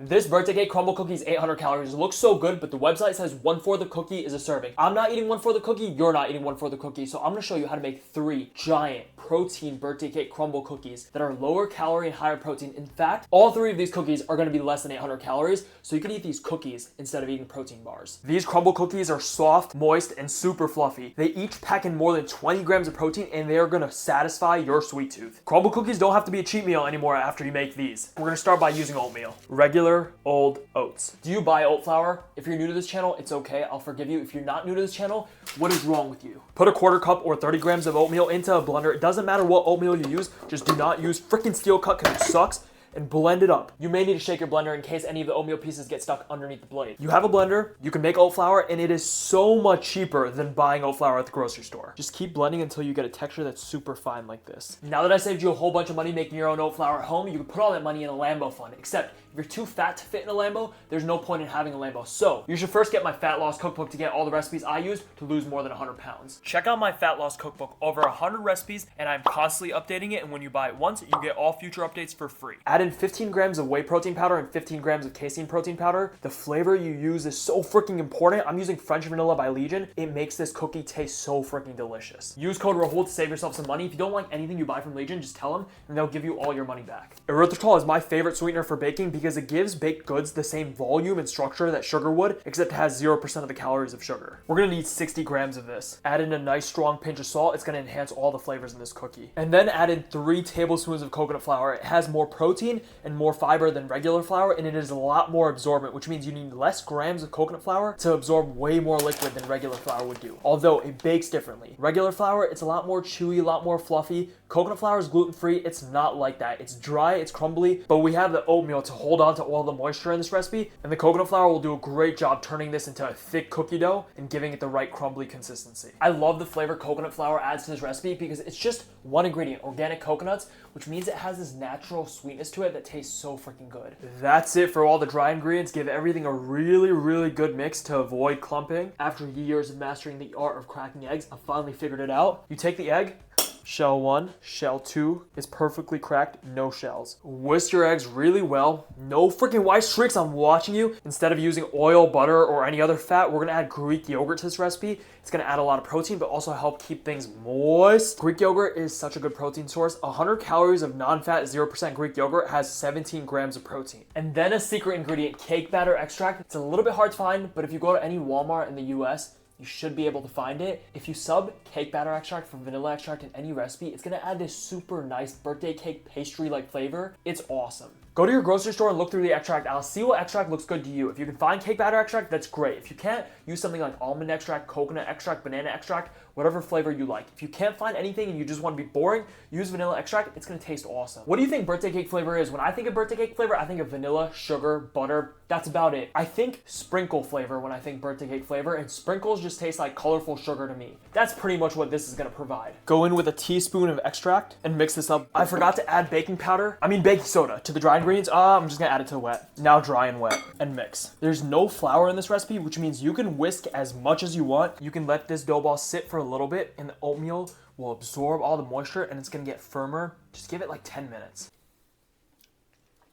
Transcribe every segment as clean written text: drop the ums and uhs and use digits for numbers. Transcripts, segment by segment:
This birthday cake crumble cookie is 800 calories. It looks so good, but the website says 1/4 the cookie is a serving. I'm not eating 1/4 the cookie, you're not eating 1/4 the cookie, so I'm gonna show you how to make 3 giant protein birthday cake crumble cookies that are lower calorie and higher protein. In fact, all 3 of these cookies are gonna be less than 800 calories, so you can eat these cookies instead of eating protein bars. These crumble cookies are soft, moist, and super fluffy. They each pack in more than 20 grams of protein, and they are gonna satisfy your sweet tooth. Crumble cookies don't have to be a cheat meal anymore after you make these. We're gonna start by using oatmeal. Regular, old oats. Do you buy oat flour? If you're new to this channel, it's okay, I'll forgive you. If you're not new to this channel, what is wrong with you? Put a 1/4 cup or 30 grams of oatmeal into a blender. It doesn't matter what oatmeal you use, just do not use freaking steel cut because it sucks. And blend it up. You may need to shake your blender in case any of the oatmeal pieces get stuck underneath the blade. You have a blender, you can make oat flour, and it is so much cheaper than buying oat flour at the grocery store. Just keep blending until you get a texture that's super fine like this. Now that I saved you a whole bunch of money making your own oat flour at home, you can put all that money in a Lambo fund. Except, if you're too fat to fit in a Lambo, there's no point in having a Lambo. So, you should first get my fat loss cookbook to get all the recipes I used to lose more than 100 pounds. Check out my fat loss cookbook, over 100 recipes, and I'm constantly updating it, and when you buy it once, you get all future updates for free. Add in 15 grams of whey protein powder and 15 grams of casein protein powder. The flavor you use is so freaking important. I'm using French vanilla by Legion. It makes this cookie taste so freaking delicious. Use code Rahul to save yourself some money. If you don't like anything you buy from Legion, just tell them and they'll give you all your money back. Erythritol is my favorite sweetener for baking because it gives baked goods the same volume and structure that sugar would, except it has 0% of the calories of sugar. We're gonna need 60 grams of this. Add in a nice strong pinch of salt. It's gonna enhance all the flavors in this cookie. And then add in 3 tablespoons of coconut flour. It has more protein and more fiber than regular flour, and it is a lot more absorbent, which means you need less grams of coconut flour to absorb way more liquid than regular flour would do. Although it bakes differently. Regular flour, it's a lot more chewy, a lot more fluffy. Coconut flour is gluten-free. It's not like that. It's dry, it's crumbly, but we have the oatmeal to hold on to all the moisture in this recipe, and the coconut flour will do a great job turning this into a thick cookie dough and giving it the right crumbly consistency. I love the flavor coconut flour adds to this recipe because it's just one ingredient, organic coconuts, which means it has this natural sweetness to it that tastes so freaking good. That's it for all the dry ingredients. Give everything a really good mix to avoid clumping. After years of mastering the art of cracking eggs, I finally figured it out. You take the egg, shell 1, shell 2 is perfectly cracked, no shells. Whisk your eggs really well. No freaking white streaks, I'm watching you. Instead of using oil, butter, or any other fat, we're gonna add Greek yogurt to this recipe. It's gonna add a lot of protein, but also help keep things moist. Greek yogurt is such a good protein source. 100 calories of non-fat 0% Greek yogurt has 17 grams of protein. And then a secret ingredient, cake batter extract. It's a little bit hard to find, but if you go to any Walmart in the US, you should be able to find it. If you sub cake batter extract for vanilla extract in any recipe, it's gonna add this super nice birthday cake pastry-like flavor. It's awesome. Go to your grocery store and look through the extract aisle. See what extract looks good to you. If you can find cake batter extract, that's great. If you can't, use something like almond extract, coconut extract, banana extract, whatever flavor you like. If you can't find anything and you just want to be boring, use vanilla extract. It's gonna taste awesome. What do you think birthday cake flavor is? When I think of birthday cake flavor, I think of vanilla, sugar, butter. That's about it. I think sprinkle flavor when I think birthday cake flavor, and sprinkles just taste like colorful sugar to me. That's pretty much what this is gonna provide. Go in with a teaspoon of extract and mix this up. I forgot to add baking soda to the dry ingredients. I'm just gonna add it to wet. Now dry and wet and mix. There's no flour in this recipe, which means you can whisk as much as you want. You can let this dough ball sit for a little bit and the oatmeal will absorb all the moisture and it's gonna get firmer. Just give it like 10 minutes.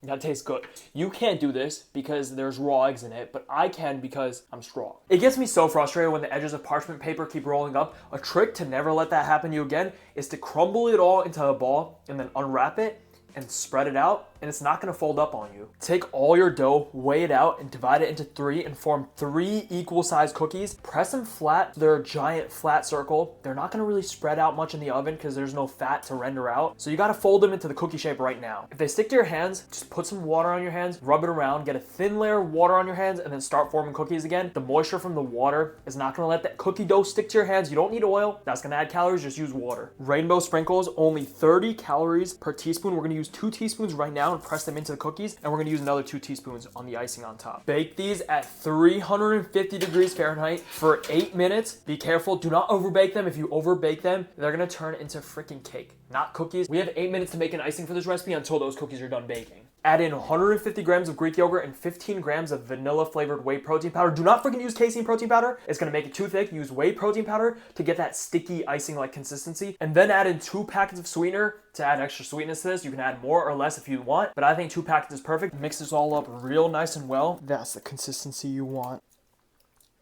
That tastes good. You can't do this because there's raw eggs in it, but I can because I'm strong. It gets me so frustrated when the edges of parchment paper keep rolling up. A trick to never let that happen to you again is to crumble it all into a ball and then unwrap it and spread it out, and it's not gonna fold up on you. Take all your dough, weigh it out, and divide it into 3 and form 3 equal sized cookies. Press them flat. They're a giant flat circle. They're not gonna really spread out much in the oven because there's no fat to render out. So you gotta fold them into the cookie shape right now. If they stick to your hands, just put some water on your hands, rub it around, get a thin layer of water on your hands, and then start forming cookies again. The moisture from the water is not gonna let that cookie dough stick to your hands. You don't need oil. That's gonna add calories, just use water. Rainbow sprinkles, only 30 calories per teaspoon. We're gonna use 2 teaspoons right now and press them into the cookies, and we're gonna use another 2 teaspoons on the icing on top. Bake these at 350 degrees Fahrenheit for 8 minutes. Be careful, do not overbake them. If you overbake them, they're gonna turn into freaking cake. not cookies. We have 8 minutes to make an icing for this recipe until those cookies are done baking. Add in 150 grams of Greek yogurt and 15 grams of vanilla flavored whey protein powder. Do not freaking use casein protein powder. It's gonna make it too thick. Use whey protein powder to get that sticky icing-like consistency. And then add in 2 packets of sweetener to add extra sweetness to this. You can add more or less if you want, but I think 2 packets is perfect. Mix this all up real nice and well. That's the consistency you want.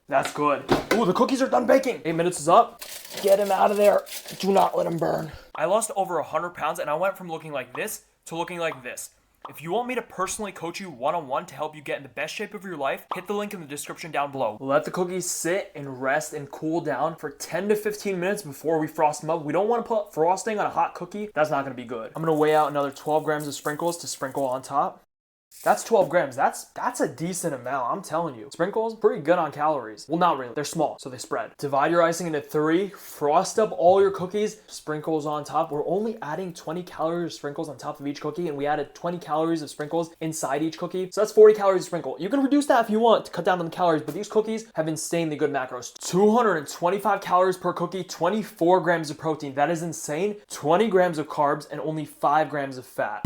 That's good. Ooh, the cookies are done baking. 8 minutes is up. Get him out of there. Do not let him burn. I lost over 100 pounds and I went from looking like this to looking like this. If you want me to personally coach you one-on-one to help you get in the best shape of your life, hit the link in the description down below. Let the cookies sit and rest and cool down for 10 to 15 minutes before we frost them up. We don't want to put frosting on a hot cookie. That's not going to be good. I'm going to weigh out another 12 grams of sprinkles to sprinkle on top. That's 12 grams. That's a decent amount, I'm telling you. Sprinkles, pretty good on calories. Well, not really. They're small, so they spread. Divide your icing into 3. Frost up all your cookies. Sprinkles on top. We're only adding 20 calories of sprinkles on top of each cookie, and we added 20 calories of sprinkles inside each cookie. So that's 40 calories of sprinkle. You can reduce that if you want to cut down on the calories, but these cookies have insanely good macros. 225 calories per cookie, 24 grams of protein. That is insane. 20 grams of carbs, and only 5 grams of fat.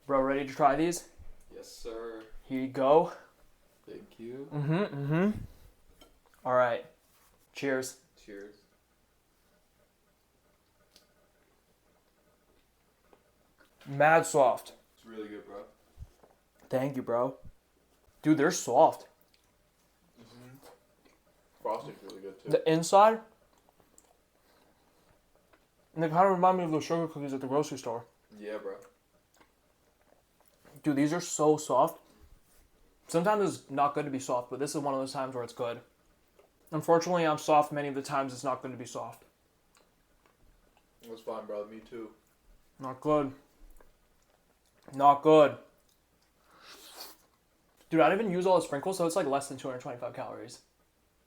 Bro, ready to try these? Yes, sir. Here you go. Thank you. All right. Cheers. Cheers. Mad soft. It's really good, bro. Thank you, bro. Dude, they're soft. Frosting's really good, too. The inside, and they kind of remind me of those sugar cookies at the grocery store. Yeah, bro. Dude, these are so soft. Sometimes it's not good to be soft, but this is one of those times where it's good. Unfortunately, I'm soft many of the times it's not good to be soft. That's fine, bro. Me too. Not good. Not good. Dude, I didn't even use all the sprinkles, so it's like less than 225 calories.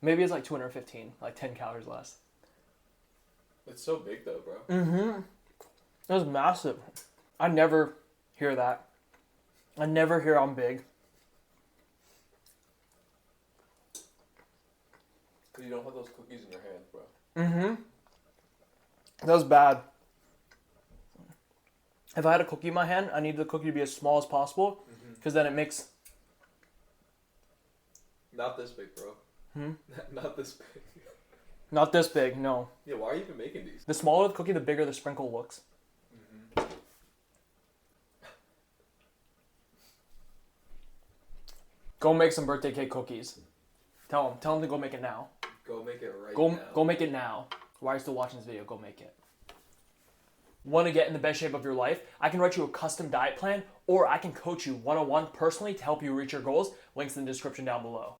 Maybe it's like 215, like 10 calories less. It's so big, though, bro. It's massive. I never hear that. I never hear I'm big. Because you don't have those cookies in your hands, bro. That was bad. If I had a cookie in my hand, I need the cookie to be as small as possible, because then it makes... Not this big, bro. Not this big. Not this big, no. Yeah, why are you even making these? The smaller the cookie, the bigger the sprinkle looks. Go make some birthday cake cookies. Tell them to go make it now. Go make it right now. Go make it now. Why are you still watching this video? Go make it. Want to get in the best shape of your life? I can write you a custom diet plan, or I can coach you one-on-one personally to help you reach your goals. Links in the description down below.